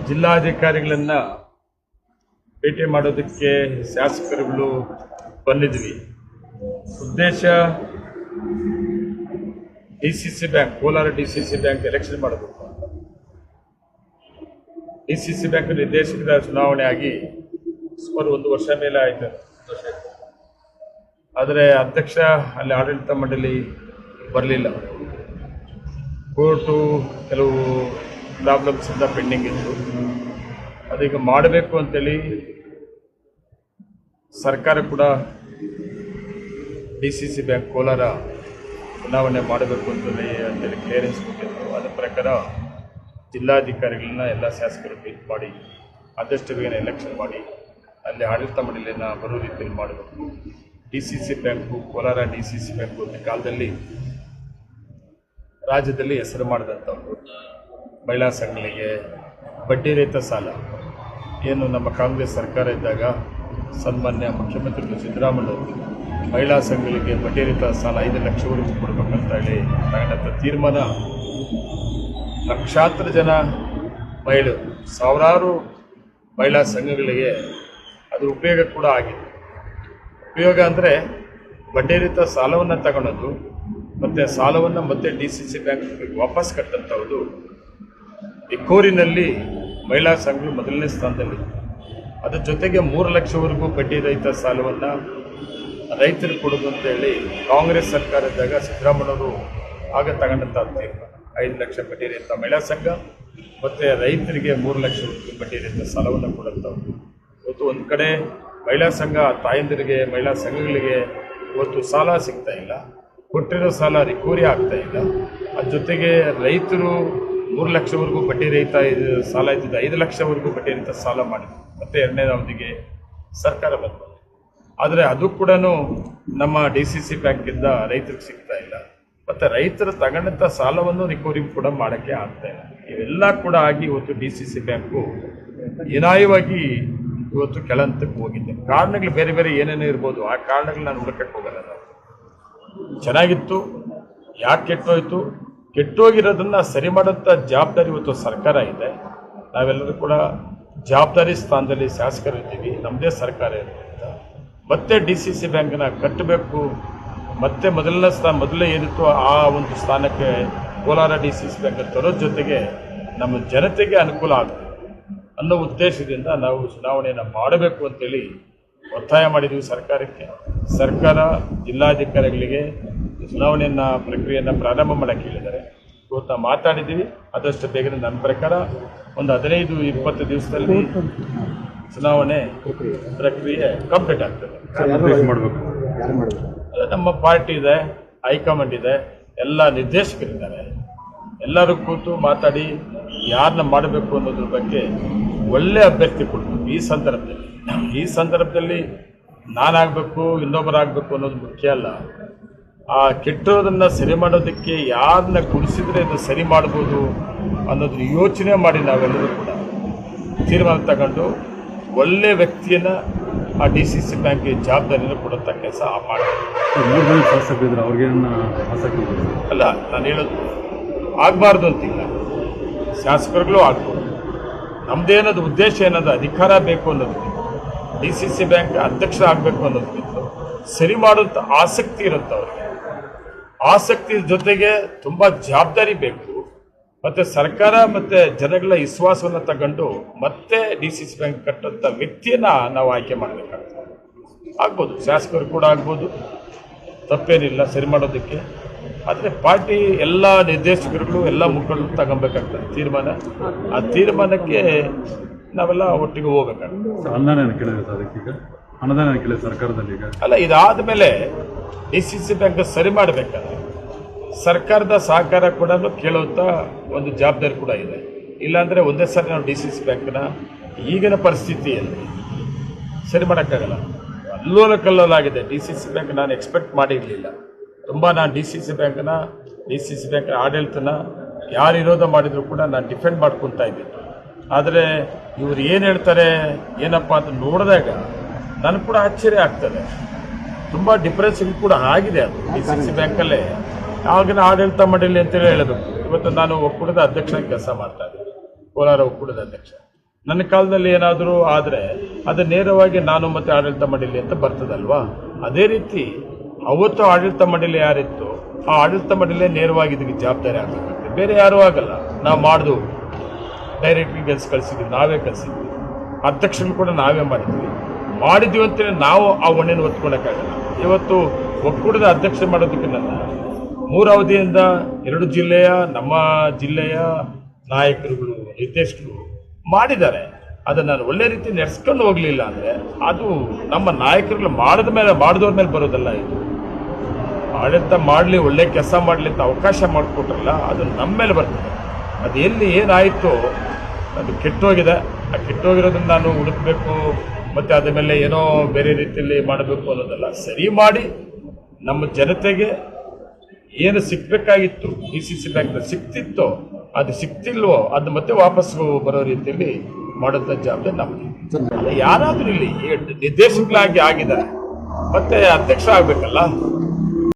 ಜಿಲ್ಲಾಧಿಕಾರಿಗಳನ್ನ ಭೇಟಿ ಮಾಡೋದಕ್ಕೆ ಶಾಸಕರುಗಳು ಬಂದಿದ್ವಿ. ಉದ್ದೇಶ DCC bank, Kolar DCC bank election ಮಾಡಬೇಕು. ಡಿಸಿಸಿ ಬ್ಯಾಂಕ್ ನಿರ್ದೇಶಕರ ಚುನಾವಣೆ ಆಗಿ ಸುಮಾರು 1 ವರ್ಷ ಮೇಲೆ ಆಯಿತು. ಆದರೆ ಅಧ್ಯಕ್ಷ ಅಲ್ಲಿ ಆಡಳಿತ ಮಂಡಳಿ ಬರಲಿಲ್ಲ. ಕೋರ್ಟು ಕೆಲವು ಪ್ರಾಬ್ಲಮ್ಸ್ ಇಂದ ಪೆಂಡಿಂಗ್ ಇತ್ತು. ಅದೀಗ ಮಾಡಬೇಕು ಅಂತೇಳಿ ಸರ್ಕಾರ ಕೂಡ ಡಿಸಿಸಿ ಬ್ಯಾಂಕ್ ಕೋಲಾರ ಚುನಾವಣೆ ಮಾಡಬೇಕು ಅಂತೇಳಿ ಕ್ಲಿಯರೆನ್ಸ್ ಕೊಟ್ಟಿತ್ತು. ಅದರ ಪ್ರಕಾರ ಜಿಲ್ಲಾಧಿಕಾರಿಗಳನ್ನ ಎಲ್ಲ ಶಾಸಕರು ಮೀಟ್ ಮಾಡಿ ಆದಷ್ಟು ಬೇಗ ಎಲೆಕ್ಷನ್ ಮಾಡಿ ಅಲ್ಲಿ ಆಡಳಿತ ಮಂಡಳಿಯನ್ನು ಬರೋ ರೀತಿಯಲ್ಲಿ ಮಾಡಬೇಕು. DCC bank, Kolar DCC bank ಒಂದು ಕಾಲದಲ್ಲಿ ರಾಜ್ಯದಲ್ಲಿ ಹೆಸರು ಮಾಡಿದಂಥವ್ರು. ಮಹಿಳಾ ಸಂಘಗಳಿಗೆ ಬಡ್ಡಿ ರಹಿತ ಸಾಲ ಏನು ನಮ್ಮ ಕಾಂಗ್ರೆಸ್ ಸರ್ಕಾರ ಇದ್ದಾಗ ಸನ್ಮಾನ್ಯ ಮುಖ್ಯಮಂತ್ರಿಗಳು ಸಿದ್ದರಾಮಯ್ಯ ಅವರು ಮಹಿಳಾ ಸಂಘಗಳಿಗೆ ಬಡ್ಡಿ ರಹಿತ ಸಾಲ 5 ಲಕ್ಷವರೆಗೂ ಕೊಡಬೇಕಂತ ಹೇಳಿ ತಗೊಂಡಂಥ ತೀರ್ಮಾನ ಲಕ್ಷಾಂತರ ಜನ ಮಹಿಳೆಯರು, ಸಾವಿರಾರು ಮಹಿಳಾ ಸಂಘಗಳಿಗೆ ಅದು ಉಪಯೋಗ ಕೂಡ ಆಗಿದೆ. ಉಪಯೋಗ ಅಂದರೆ ಬಡ್ಡಿ ರಹಿತ ಸಾಲವನ್ನು ತಗೊಳ್ಳೋದು ಮತ್ತು ಸಾಲವನ್ನು ಮತ್ತೆ ಡಿಸಿಸಿ ಬ್ಯಾಂಕ್ ವಾಪಸ್ ಕಟ್ಟಂಥದ್ದು. ರಿಕವರಿನಲ್ಲಿ ಮಹಿಳಾ ಸಂಘಗಳು ಮೊದಲನೇ ಸ್ಥಾನದಲ್ಲಿ. ಅದರ ಜೊತೆಗೆ 3 ಲಕ್ಷವರೆಗೂ ಬಡ್ಡಿ ರಹಿತ ಸಾಲವನ್ನು ರೈತರು ಕೊಡೋದು ಅಂತೇಳಿ ಕಾಂಗ್ರೆಸ್ ಸರ್ಕಾರ ಇದ್ದಾಗ ಸಿದ್ದರಾಮಯ್ಯವರು ಆಗ ತಗೊಂಡಂಥ ತೀರ್ಮಾನ. 5 ಲಕ್ಷ ಬಡ್ಡಿ ರಹಿತ ಮಹಿಳಾ ಸಂಘ ಮತ್ತು ರೈತರಿಗೆ 3 ಲಕ್ಷ ಬಡ್ಡಿ ರಹಿತ ಸಾಲವನ್ನು ಕೊಡುವಂಥದ್ದು. ಇವತ್ತು ಒಂದು ಕಡೆ ಮಹಿಳಾ ಸಂಘ ತಾಯಂದಿರಿಗೆ, ಮಹಿಳಾ ಸಂಘಗಳಿಗೆ ಇವತ್ತು ಸಾಲ ಸಿಗ್ತಾ ಇಲ್ಲ, ಕೊಟ್ಟಿರೋ ಸಾಲ ರಿಕವರಿ ಆಗ್ತಾ ಇಲ್ಲ. ಅದ್ರ ಜೊತೆಗೆ ರೈತರು 3 ಲಕ್ಷವರೆಗೂ ಬಡ್ಡಿ ರಹಿತ ಸಾಲ ಇದ್ದಿದ್ದು 5 ಲಕ್ಷವರೆಗೂ ಬಡ್ಡಿ ರಹಿತ ಸಾಲ ಮಾಡಿದ್ರು. ಮತ್ತು 2ನೇ ಅವಧಿಗೆ ಸರ್ಕಾರ ಬಂತು. ಆದರೆ ಅದು ಕೂಡ ನಮ್ಮ ಡಿಸಿಸಿ ಬ್ಯಾಂಕಿಂದ ರೈತರಿಗೆ ಸಿಗ್ತಾ ಇಲ್ಲ. ಮತ್ತು ರೈತರು ತಗೊಂಡಂಥ ಸಾಲವನ್ನು ರಿಕವರಿ ಕೂಡ ಮಾಡೋಕ್ಕೆ ಆಗ್ತಾ ಇಲ್ಲ. ಇವೆಲ್ಲ ಕೂಡ ಆಗಿ ಇವತ್ತು ಡಿಸಿಸಿ ಬ್ಯಾಂಕು ಹೀನಾಯವಾಗಿ ಇವತ್ತು ಕೆಳಹಂತಕ್ಕೆ ಹೋಗಿದೆ. ಕಾರಣಗಳು ಬೇರೆ ಬೇರೆ ಏನೇನೋ ಇರ್ಬೋದು. ಆ ಕಾರಣಗಳು ನಾನು ಹುಡುಕಕ್ಕೆ ಹೋಗಲ್ಲ. ನಾವು ಚೆನ್ನಾಗಿತ್ತು, ಯಾಕೆ ಕೆಟ್ಟೋಯ್ತು, ಕೆಟ್ಟೋಗಿರೋದನ್ನು ಸರಿ ಮಾಡೋಂಥ ಜವಾಬ್ದಾರಿ ಇವತ್ತು ಸರ್ಕಾರ ಇದೆ. ನಾವೆಲ್ಲರೂ ಕೂಡ ಜವಾಬ್ದಾರಿ ಸ್ಥಾನದಲ್ಲಿ ಶಾಸಕರಿದ್ದೀವಿ. ನಮ್ಮದೇ ಸರ್ಕಾರ ಇರೋದ್ರಿಂದ ಮತ್ತೆ ಡಿಸಿಸಿ ಬ್ಯಾಂಕನ್ನ ಕಟ್ಟಬೇಕು, ಮತ್ತೆ ಮೊದಲೇ ಏನಿತ್ತು ಆ ಒಂದು ಸ್ಥಾನಕ್ಕೆ ಕೋಲಾರ ಡಿಸಿಸಿ ಬ್ಯಾಂಕ್ ತರೋದ್ರ ಜೊತೆಗೆ ನಮ್ಮ ಜನತೆಗೆ ಅನುಕೂಲ ಆಗುತ್ತೆ ಅನ್ನೋ ಉದ್ದೇಶದಿಂದ ನಾವು ಚುನಾವಣೆಯನ್ನು ಮಾಡಬೇಕು ಅಂತೇಳಿ ಒತ್ತಾಯ ಮಾಡಿದ್ದೀವಿ ಸರ್ಕಾರಕ್ಕೆ. ಸರ್ಕಾರ ಜಿಲ್ಲಾಧಿಕಾರಿಗಳಿಗೆ ಚುನಾವಣೆಯನ್ನು ಪ್ರಕ್ರಿಯೆಯನ್ನು ಪ್ರಾರಂಭ ಮಾಡೋಕ್ಕೆ ಹೇಳಿದ್ದಾರೆ. ಇವತ್ತು ನಾವು ಮಾತಾಡಿದ್ದೀವಿ. ಆದಷ್ಟು ಬೇಗನೆ ನನ್ನ ಪ್ರಕಾರ ಒಂದು 15-20 ದಿವಸದಲ್ಲಿ ಚುನಾವಣೆ ಪ್ರಕ್ರಿಯೆ ಕಂಪ್ಲೀಟ್ ಆಗ್ತದೆ. ನಮ್ಮ ಪಾರ್ಟಿ ಇದೆ, ಹೈಕಮಾಂಡ್ ಇದೆ, ಎಲ್ಲ ನಿರ್ದೇಶಕರಿದ್ದಾರೆ. ಎಲ್ಲರೂ ಕೂತು ಮಾತಾಡಿ ಯಾರನ್ನ ಮಾಡಬೇಕು ಅನ್ನೋದ್ರ ಬಗ್ಗೆ ಒಳ್ಳೆ ಅಭ್ಯರ್ಥಿ ಕೊಡ್ಬೇಕು. ಈ ಸಂದರ್ಭದಲ್ಲಿ ನಾನಾಗಬೇಕು, ಇನ್ನೊಬ್ಬರಾಗಬೇಕು ಅನ್ನೋದು ಮುಖ್ಯ ಅಲ್ಲ. ಆ ಕೆಟ್ಟಿರೋದನ್ನು ಸರಿ ಮಾಡೋದಕ್ಕೆ ಯಾರನ್ನ ಕುಡಿಸಿದ್ರೆ ಇದು ಸರಿ ಮಾಡ್ಬೋದು ಅನ್ನೋದನ್ನ ಯೋಚನೆ ಮಾಡಿ ನಾವೆಲ್ಲರೂ ಕೂಡ ತೀರ್ಮಾನ ತಗೊಂಡು ಒಳ್ಳೆ ವ್ಯಕ್ತಿಯನ್ನು ಆ ಡಿಸಿಸಿ ಬ್ಯಾಂಕ್ಗೆ ಜವಾಬ್ದಾರಿಯನ್ನು ಕೊಡುವಂಥ ಕೆಲಸ ಮಾಡಬೇಕು. ಅಲ್ಲ, ನಾನು ಹೇಳೋದು ಆಗಬಾರ್ದು ಅಂತಿಲ್ಲ, ಶಾಸಕರುಗಳು ಆಗ್ಬೋದು. ನಮ್ಮದೇನದು ಉದ್ದೇಶ ಏನದು, ಅಧಿಕಾರ ಬೇಕು ಅನ್ನೋದಕ್ಕಿಂತ, ಡಿಸಿಸಿ ಬ್ಯಾಂಕ್ ಅಧ್ಯಕ್ಷ ಆಗಬೇಕು ಅನ್ನೋದಕ್ಕಿಂತ ಸರಿ ಮಾಡುವಂಥ ಆಸಕ್ತಿ ಇರುತ್ತೆ ಅವ್ರಿಗೆ. ಆಸಕ್ತಿ ಜೊತೆಗೆ ತುಂಬ ಜವಾಬ್ದಾರಿ ಬೇಕು. ಮತ್ತು ಸರ್ಕಾರ ಮತ್ತು ಜನಗಳ ವಿಶ್ವಾಸವನ್ನು ತಗೊಂಡು ಮತ್ತೆ ಡಿಸಿಸಿ ಬ್ಯಾಂಕ್ ಕಟ್ಟಂಥ ವ್ಯಕ್ತಿಯನ್ನು ನಾವು ಆಯ್ಕೆ ಮಾಡಬೇಕಾಗ್ತದೆ. ಆಗ್ಬೋದು, ಶಾಸಕರು ಕೂಡ ಆಗ್ಬೋದು, ತಪ್ಪೇನಿಲ್ಲ ಸರಿ ಮಾಡೋದಕ್ಕೆ. ಆದರೆ ಪಾರ್ಟಿ ಎಲ್ಲ ನಿರ್ದೇಶಕರುಗಳು, ಎಲ್ಲ ಮುಖಂಡರು ತಗೊಬೇಕಾಗ್ತದೆ ತೀರ್ಮಾನ. ಆ ತೀರ್ಮಾನಕ್ಕೆ ನಾವೆಲ್ಲ ಒಟ್ಟಿಗೆ ಹೋಗಬೇಕಾಗ್ತದೆ. ಅನುದಾನ ಕೇಳಿದೆ ಸರ್ಕಾರದಲ್ಲಿ. ಅಲ್ಲ, ಇದಾದ ಮೇಲೆ ಡಿಸಿಸಿ ಬ್ಯಾಂಕ್ ಸರಿ ಮಾಡಬೇಕಾದ್ರೆ ಸರ್ಕಾರದ ಸಹಕಾರ ಕೂಡ ಕೇಳುವಂಥ ಒಂದು ಜವಾಬ್ದಾರಿ ಕೂಡ ಇದೆ. ಇಲ್ಲಾಂದರೆ ಒಂದೇ ಸಾರಿ ನಾವು ಡಿಸಿಸಿ ಬ್ಯಾಂಕ್ನ ಈಗಿನ ಪರಿಸ್ಥಿತಿಯಲ್ಲಿ ಸರಿ ಮಾಡೋಕ್ಕಾಗಲ್ಲ. ಅಲ್ಲೋಲ ಕಲ್ಲೋಲಾಗಿದೆ ಡಿಸಿಸಿ ಬ್ಯಾಂಕ್. ನಾನು ಎಕ್ಸ್ಪೆಕ್ಟ್ ಮಾಡಿರಲಿಲ್ಲ. ನಾನು ಡಿಸಿಸಿ ಬ್ಯಾಂಕ್ನ ಆಡಳಿತನ ಯಾರು ವಿರೋಧ ಮಾಡಿದರೂ ಕೂಡ ನಾನು ಡಿಫೆಂಡ್ ಮಾಡ್ಕೊತಾ ಇದ್ದೀನಿ. ಆದರೆ ಇವರು ಏನು ಹೇಳ್ತಾರೆ ಏನಪ್ಪ ಅಂತ ನೋಡಿದಾಗ ನನಗೆ ಕೂಡ ಆಶ್ಚರ್ಯ ಆಗ್ತದೆ. ತುಂಬ ಡಿಫರೆನ್ಸ್ ಕೂಡ ಆಗಿದೆ. ಅದು ಡಿಸಿಸಿ ಬ್ಯಾಂಕಲ್ಲೇ ಆಗಿನ ಆಡಳಿತ ಮಂಡಳಿ ಅಂತೇಳಿ ಹೇಳಬೇಕು. ಇವತ್ತು ನಾನು ಒಕ್ಕೂಟದ ಅಧ್ಯಕ್ಷ ಕೆಲಸ ಮಾಡ್ತಾ ಇದ್ದೀನಿ, ಕೋಲಾರ ಒಕ್ಕೂಟದ ಅಧ್ಯಕ್ಷ. ನನ್ನ ಕಾಲದಲ್ಲಿ ಏನಾದರೂ ಆದರೆ ಅದು ನೇರವಾಗಿ ನಾನು ಮತ್ತೆ ಆಡಳಿತ ಮಂಡಳಿ ಅಂತ ಬರ್ತದಲ್ವಾ. ಅದೇ ರೀತಿ ಅವತ್ತು ಆಡಳಿತ ಮಂಡಳಿ ಯಾರಿತ್ತು ಆ ಆಡಳಿತ ಮಂಡಳಿ ನೇರವಾಗಿ ಇದಕ್ಕೆ ಜವಾಬ್ದಾರಿ ಆಗಬೇಕಾಗುತ್ತೆ, ಬೇರೆ ಯಾರೂ ಆಗಲ್ಲ. ನಾವು ಮಾಡ್ದು ಡೈರೆಕ್ಟ್ಲಿ ಕಳಿಸಿದ್ವಿ, ನಾವೇ ಕಳಿಸಿದ್ವಿ, ಅಧ್ಯಕ್ಷರು ಕೂಡ ನಾವೇ ಮಾಡಿದ್ವಿ ಅಂತೇಳಿ ನಾವು ಆ ಹೊಣೆಯನ್ನು ಹೊತ್ಕೊಳಕ್ಕಾಗಲ್ಲ. ಇವತ್ತು ಒಕ್ಕೂಟದ ಅಧ್ಯಕ್ಷ ಮಾಡೋದಕ್ಕೆ ನನ್ನ 3 ಅವಧಿಯಿಂದ 2 ಜಿಲ್ಲೆಯ ನಮ್ಮ ಜಿಲ್ಲೆಯ ನಾಯಕರುಗಳು ನಿರ್ದೇಶಕರು ಮಾಡಿದ್ದಾರೆ. ಅದನ್ನು ನಾನು ಒಳ್ಳೆ ರೀತಿ ನಡೆಸ್ಕೊಂಡು ಹೋಗಲಿಲ್ಲ ಅಂದರೆ ಅದು ನಮ್ಮ ನಾಯಕರುಗಳು ಮಾಡಿದವ್ರ ಮೇಲೆ ಬರೋದಲ್ಲ. ಇದು ಆಡಳಿತ ಮಾಡಲಿ, ಒಳ್ಳೆ ಕೆಲಸ ಮಾಡಲಿ ಅಂತ ಅವಕಾಶ ಮಾಡಿಕೊಟ್ರಲ್ಲ, ಅದು ನಮ್ಮ ಮೇಲೆ ಬರ್ತದೆ. ಅದು ಎಲ್ಲಿ ಏನಾಯಿತು ಅದು ಕೆಟ್ಟೋಗಿದೆ. ಆ ಕೆಟ್ಟೋಗಿರೋದನ್ನು ನಾನು ಹುಡುಕಬೇಕು ಮತ್ತು ಅದ್ರ ಮೇಲೆ ಏನೋ ಬೇರೆ ರೀತಿಯಲ್ಲಿ ಮಾಡಬೇಕು ಅನ್ನೋದಲ್ಲ. ಸರಿ ಮಾಡಿ ನಮ್ಮ ಜನತೆಗೆ ಏನು ಸಿಗಬೇಕಾಗಿತ್ತು DCC ಬ್ಯಾಂಕ್ನ ಸಿಕ್ತಿತ್ತೋ ಅದು ಸಿಕ್ತಿಲ್ವೋ ಅದು ಮತ್ತೆ ವಾಪಸ್ ಬರೋ ರೀತಿಯಲ್ಲಿ ಮಾಡೋಂಥ ಜವಾಬ್ದಾರಿ ನಮಗೆ. ಯಾರಾದರೂ ಇಲ್ಲಿ ನಿರ್ದೇಶಕರಾಗಿ ಆಗಿದ್ದಾರೆ ಮತ್ತೆ ಅಧ್ಯಕ್ಷ ಆಗಬೇಕಲ್ಲ.